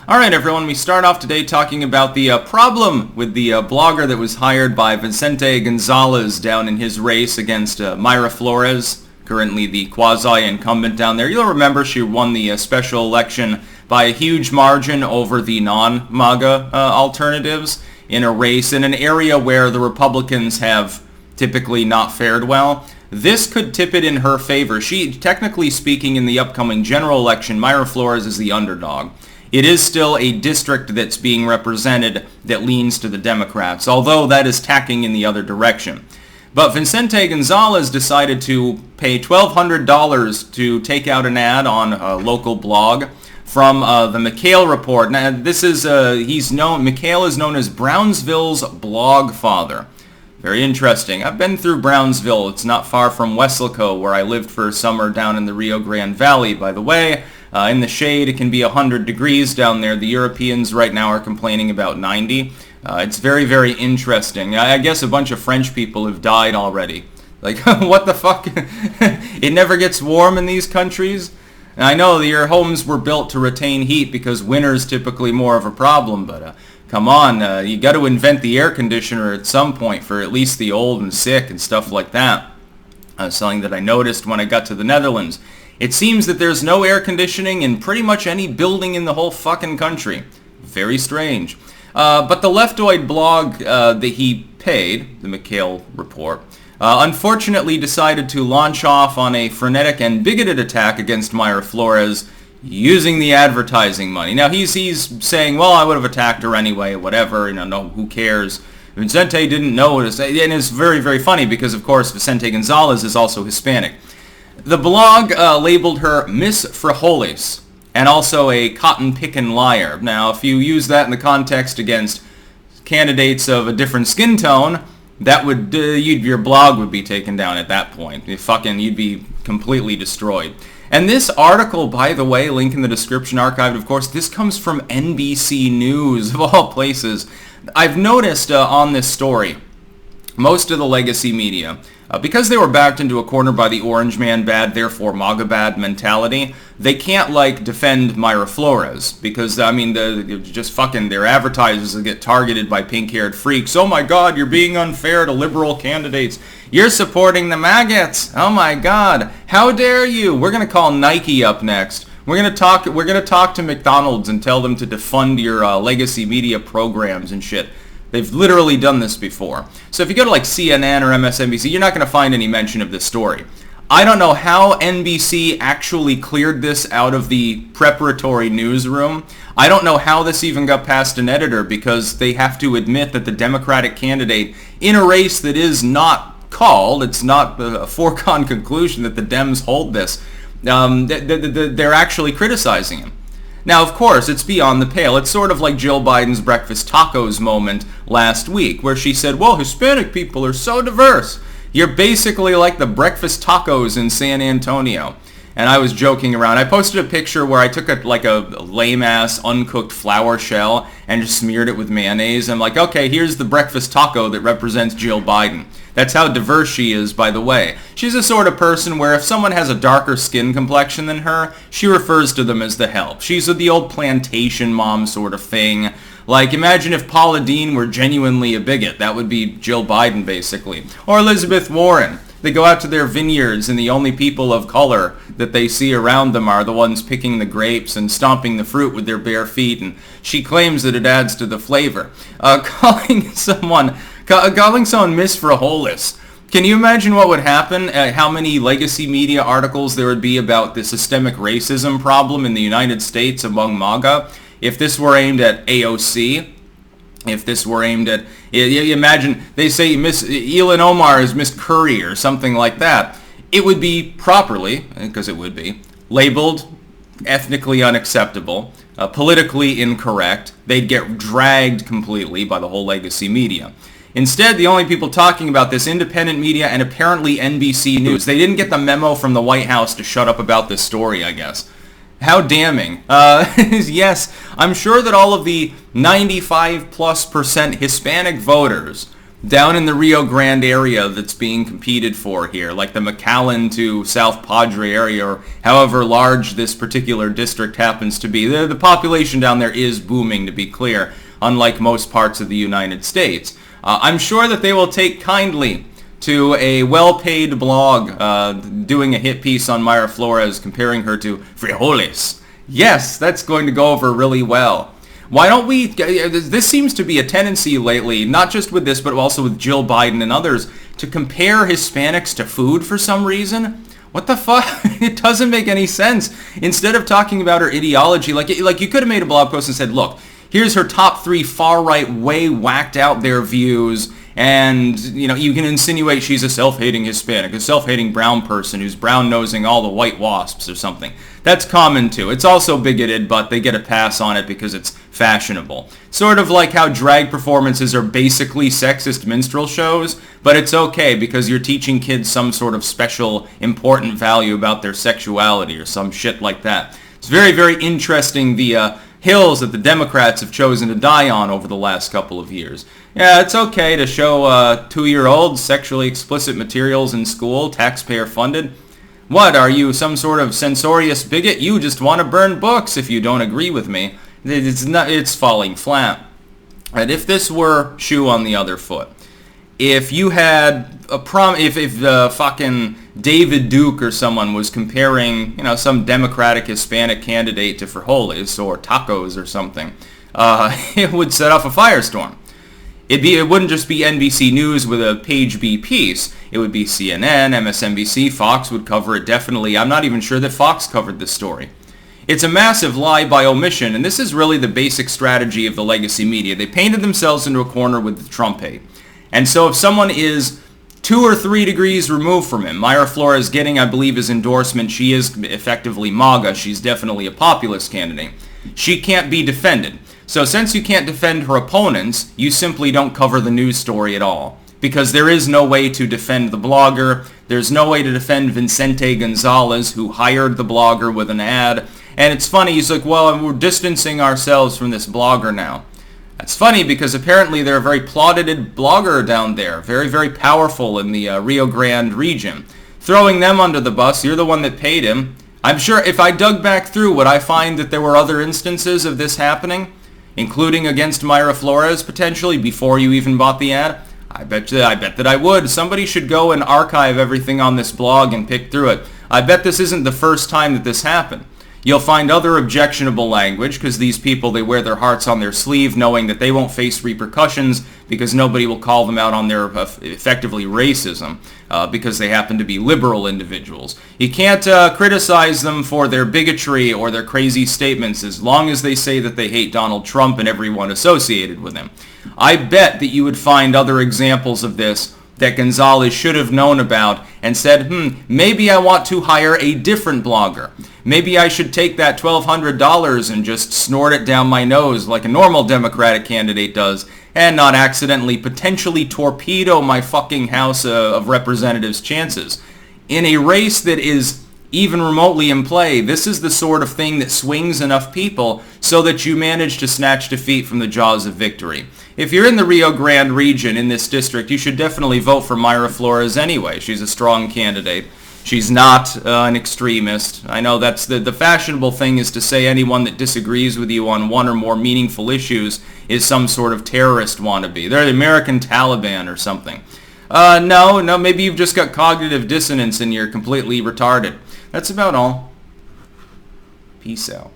Alright everyone, we start off today talking about the problem with the blogger that was hired by Vicente Gonzalez down in his race against Mayra Flores, currently the quasi-incumbent down there. You'll remember she won the special election by a huge margin over the non-MAGA alternatives in a race in an area where the Republicans have typically not fared well. This could tip it in her favor. She, technically speaking, in the upcoming general election, Mayraflores is the underdog. It is still a district that's being represented that leans to the Democrats, although that is tacking in the other direction. But Vicente Gonzalez decided to pay $1,200 to take out an ad on a local blog from the McHale Report. Now, this is, McHale is known as Brownsville's blog father. Very interesting. I've been through Brownsville. It's not far from Weslaco, where I lived for a summer down in the Rio Grande Valley, by the way. In the shade, it can be 100 degrees down there. The Europeans right now are complaining about 90. It's very, very interesting. I guess a bunch of French people have died already. Like, what the fuck? It never gets warm in these countries? And I know that your homes were built to retain heat because winter's typically more of a problem, but come on, you got to invent the air conditioner at some point for at least the old and sick and stuff like that. Something that I noticed when I got to the Netherlands. It seems that there's no air conditioning in pretty much any building in the whole fucking country. Very strange. But the Leftoid blog that he paid, the McHale Report, unfortunately decided to launch off on a frenetic and bigoted attack against Mayra Flores using the advertising money. Now, he's saying, well, I would have attacked her anyway, whatever, no, who cares? Vicente didn't notice. And it's very, very funny because, of course, Vicente Gonzalez is also Hispanic. The blog labeled her Miss Frijoles and also a cotton-pickin' liar. Now, if you use that in the context against candidates of a different skin tone, that would your blog would be taken down at that point. You'd be completely destroyed. And this article, by the way, link in the description archived, of course, this comes from NBC News, of all places. I've noticed on this story, most of the legacy media, because they were backed into a corner by the orange man bad, therefore MAGA bad mentality, they can't, defend Mayra Flores, because, their advertisers will get targeted by pink-haired freaks. Oh my god, you're being unfair to liberal candidates. You're supporting the maggots. Oh my god, how dare you? We're going to call Nike up next. We're going to talk to McDonald's and tell them to defund your legacy media programs and shit. They've literally done this before. So if you go to CNN or MSNBC, you're not going to find any mention of this story. I don't know how NBC actually cleared this out of the preparatory newsroom. I don't know how this even got past an editor because they have to admit that the Democratic candidate in a race that is not called, it's not a foregone conclusion that the Dems hold this, they're actually criticizing him. Now, of course, it's beyond the pale. It's sort of like Jill Biden's breakfast tacos moment last week, where she said, well, Hispanic people are so diverse. You're basically like the breakfast tacos in San Antonio. And I was joking around. I posted a picture where I took a lame-ass, uncooked flour shell and just smeared it with mayonnaise. I'm like, okay, here's the breakfast taco that represents Jill Biden. That's how diverse she is, by the way. She's the sort of person where if someone has a darker skin complexion than her, she refers to them as the help. She's the old plantation mom sort of thing. Imagine if Paula Deen were genuinely a bigot. That would be Jill Biden, basically. Or Elizabeth Warren. They go out to their vineyards and the only people of color that they see around them are the ones picking the grapes and stomping the fruit with their bare feet, and she claims that it adds to the flavor. Calling someone Miss Frijoles. Can you imagine what would happen? How many legacy media articles there would be about the systemic racism problem in the United States among MAGA if this were aimed at AOC? If this were aimed at, imagine they say Miss Elin Omar is Miss Curry or something like that. It would be properly, because it would be, labeled ethnically unacceptable, politically incorrect. They'd get dragged completely by the whole legacy media. Instead, the only people talking about this, independent media and apparently NBC News. They didn't get the memo from the White House to shut up about this story, I guess. How damning. Yes, I'm sure that all of the 95+% Hispanic voters down in the Rio Grande area that's being competed for here, like the McAllen to South Padre area, or however large this particular district happens to be. The population down there is booming, to be clear, unlike most parts of the United States. I'm sure that they will take kindly to a well-paid blog doing a hit piece on Mayra Flores, comparing her to Frijoles. Yes, that's going to go over really well. Why don't we, this seems to be a tendency lately, not just with this, but also with Jill Biden and others, to compare Hispanics to food for some reason. What the fuck? It doesn't make any sense. Instead of talking about her ideology, like you could have made a blog post and said, look, here's her top 3 far-right, way whacked out their views, and, you know, you can insinuate she's a self-hating Hispanic, a self-hating brown person who's brown-nosing all the white wasps or something. That's common, too. It's also bigoted, but they get a pass on it because it's fashionable. Sort of like how drag performances are basically sexist minstrel shows, but it's okay because you're teaching kids some sort of special, important value about their sexuality or some shit like that. It's very, very interesting, the hills that the Democrats have chosen to die on over the last couple of years. Yeah, it's okay to show 2-year-olds sexually explicit materials in school, taxpayer funded. What, are you some sort of censorious bigot? You just want to burn books if you don't agree with me. It's falling flat. And if this were shoe on the other foot, if you had a if fucking David Duke or someone was comparing, you know, some Democratic Hispanic candidate to frijoles or tacos or something, it would set off a firestorm. It wouldn't just be NBC News with a page B piece. It would be CNN, MSNBC, Fox would cover it definitely. I'm not even sure that Fox covered this story. It's a massive lie by omission, and this is really the basic strategy of the legacy media. They painted themselves into a corner with the Trump hate. And so if someone is 2 or 3 degrees removed from him, Mayra Flores getting, I believe, his endorsement, she is effectively MAGA. She's definitely a populist candidate. She can't be defended. So since you can't defend her opponents, you simply don't cover the news story at all. Because there is no way to defend the blogger. There's no way to defend Vicente Gonzalez, who hired the blogger with an ad. And it's funny, he's like, well, we're distancing ourselves from this blogger now. That's funny because apparently they're a very plauted blogger down there. Very, very powerful in the Rio Grande region. Throwing them under the bus, you're the one that paid him. I'm sure if I dug back through, would I find that there were other instances of this happening? Including against Mayra Flores, potentially, before you even bought the ad? I bet that I would. Somebody should go and archive everything on this blog and pick through it. I bet this isn't the first time that this happened. You'll find other objectionable language, because these people, they wear their hearts on their sleeve, knowing that they won't face repercussions, because nobody will call them out on their, effectively, racism, because they happen to be liberal individuals. You can't criticize them for their bigotry or their crazy statements, as long as they say that they hate Donald Trump and everyone associated with him. I bet that you would find other examples of this that Gonzalez should have known about and said, maybe I want to hire a different blogger. Maybe I should take that $1,200 and just snort it down my nose like a normal Democratic candidate does and not accidentally potentially torpedo my fucking House of Representatives' chances. In a race that is even remotely in play, this is the sort of thing that swings enough people so that you manage to snatch defeat from the jaws of victory. If you're in the Rio Grande region in this district, you should definitely vote for Mayra Flores anyway. She's a strong candidate. She's not an extremist. I know that's the fashionable thing is to say anyone that disagrees with you on one or more meaningful issues is some sort of terrorist wannabe. They're the American Taliban or something. No, maybe you've just got cognitive dissonance and you're completely retarded. That's about all. Peace out.